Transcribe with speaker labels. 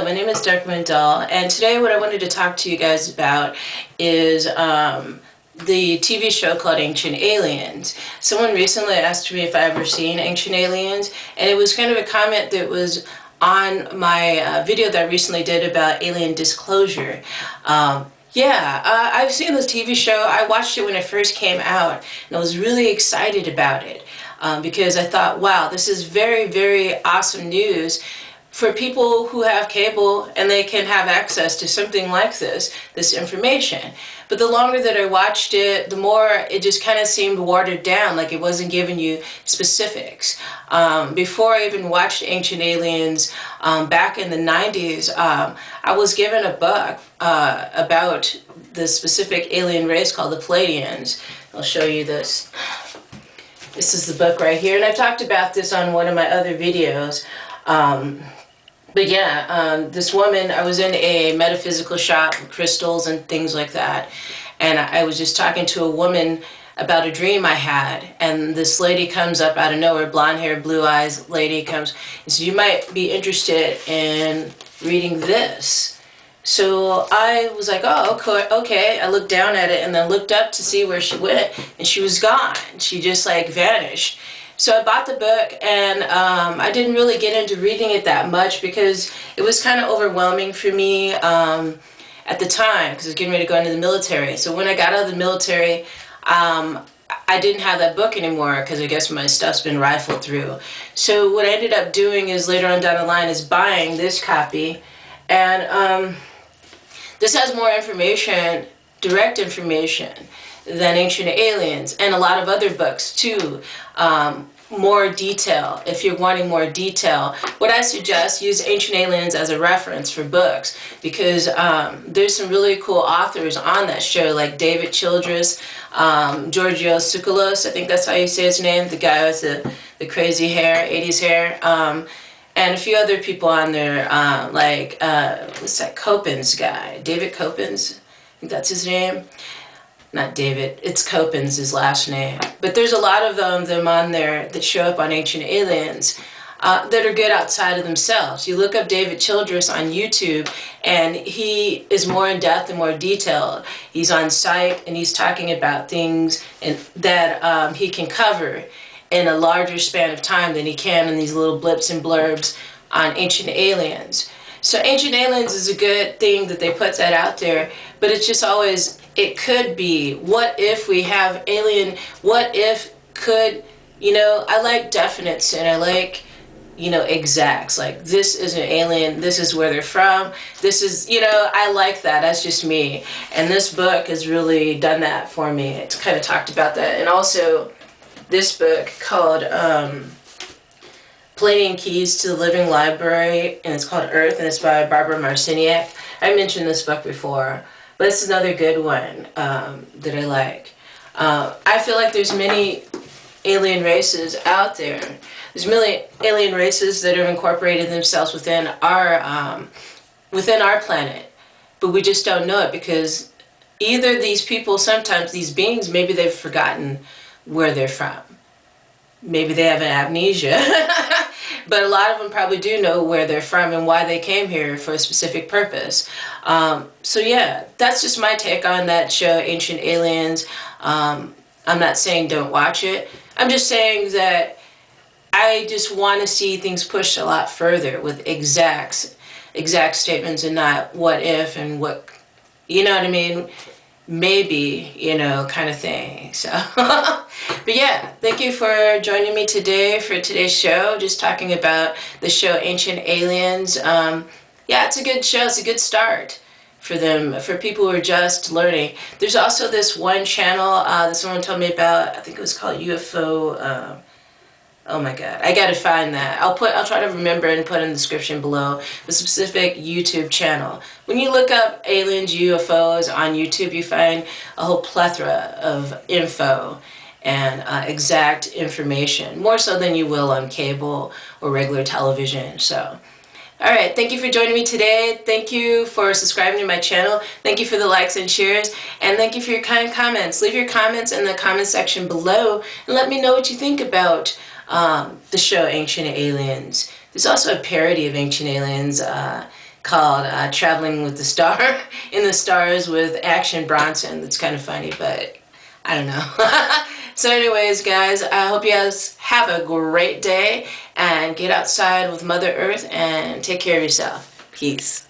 Speaker 1: my name is Dark Mandel, and today what I wanted to talk to you guys about is the TV show called Ancient Aliens. Someone recently asked me if I ever seen Ancient Aliens, and it was kind of a comment that was on my video that I recently did about alien disclosure. I've seen this TV show. I watched it when it first came out, and I was really excited about it because I thought, wow, this is very, very awesome news for people who have cable and they can have access to something like this information. But the longer that I watched it, the more it just kind of seemed watered down, like it wasn't giving you specifics. Before I even watched Ancient Aliens back in the 90s, I was given a book about the specific alien race called the Pleiadians. I'll show you this. This is the book right here, and I've talked about this on one of my other videos. This woman, I was in a metaphysical shop with crystals and things like that, and I was just talking to a woman about a dream I had, and this lady comes up out of nowhere, blonde hair, blue eyes lady comes and says, you might be interested in reading this. So I was like, oh, okay. I looked down at it and then looked up to see where she went, and she was gone. She just like vanished. So I bought the book, and I didn't really get into reading it that much because it was kind of overwhelming for me at the time because I was getting ready to go into the military. So when I got out of the military, I didn't have that book anymore because I guess my stuff's been rifled through. So what I ended up doing is later on down the line is buying this copy, and this has more information, direct information, than Ancient Aliens, and a lot of other books too. More detail. If you're wanting more detail, what I suggest, use Ancient Aliens as a reference for books, because there's some really cool authors on that show, like David Childress, Giorgio Tsoukalos, I think that's how you say his name, the guy with the crazy hair, 80s hair, and a few other people on there, what's that Coppens guy, David Coppens, I think that's his name. Not David, it's Coppens, his last name. But there's a lot of them on there that show up on Ancient Aliens that are good outside of themselves. You look up David Childress on YouTube, and he is more in depth and more detailed. He's on site, and he's talking about things that he can cover in a larger span of time than he can in these little blips and blurbs on Ancient Aliens. So Ancient Aliens is a good thing that they put that out there, but it's just always, it could be, what if we have alien, what if could, I like definites and I like, exacts, like this is an alien, this is where they're from, this is, I like that, that's just me. And this book has really done that for me. It's kind of talked about that. And also this book called Pleiadian Keys to the Living Library, and it's called Earth, and it's by Barbara Marciniak. I mentioned this book before, but it's another good one that I like. I feel like there's many alien races out there. There's many alien races that have incorporated themselves within our planet, but we just don't know it because either these people, sometimes these beings, maybe they've forgotten where they're from. Maybe they have an amnesia, but a lot of them probably do know where they're from and why they came here for a specific purpose. So yeah, that's just my take on that show, Ancient Aliens. I'm not saying don't watch it. I'm just saying that I just want to see things pushed a lot further with exact statements and not what if and what, you know what I mean? Maybe, kind of thing. So, but yeah, thank you for joining me today for today's show, just talking about the show Ancient Aliens. Yeah, it's a good show. It's a good start for them, for people who are just learning. There's also this one channel that someone told me about. I think it was called UFO. Oh my God, I gotta find that. I'll try to remember and put in the description below the specific YouTube channel. When you look up aliens, UFOs on YouTube, you find a whole plethora of info and exact information, more so than you will on cable or regular television. So, all right, thank you for joining me today. Thank you for subscribing to my channel. Thank you for the likes and shares, and thank you for your kind comments. Leave your comments in the comment section below and let me know what you think about the show Ancient Aliens. There's also a parody of Ancient Aliens called Traveling with the Star in the Stars with Action Bronson. That's kind of funny, but I don't know. So anyways, guys, I hope you guys have a great day and get outside with Mother Earth and take care of yourself. Peace.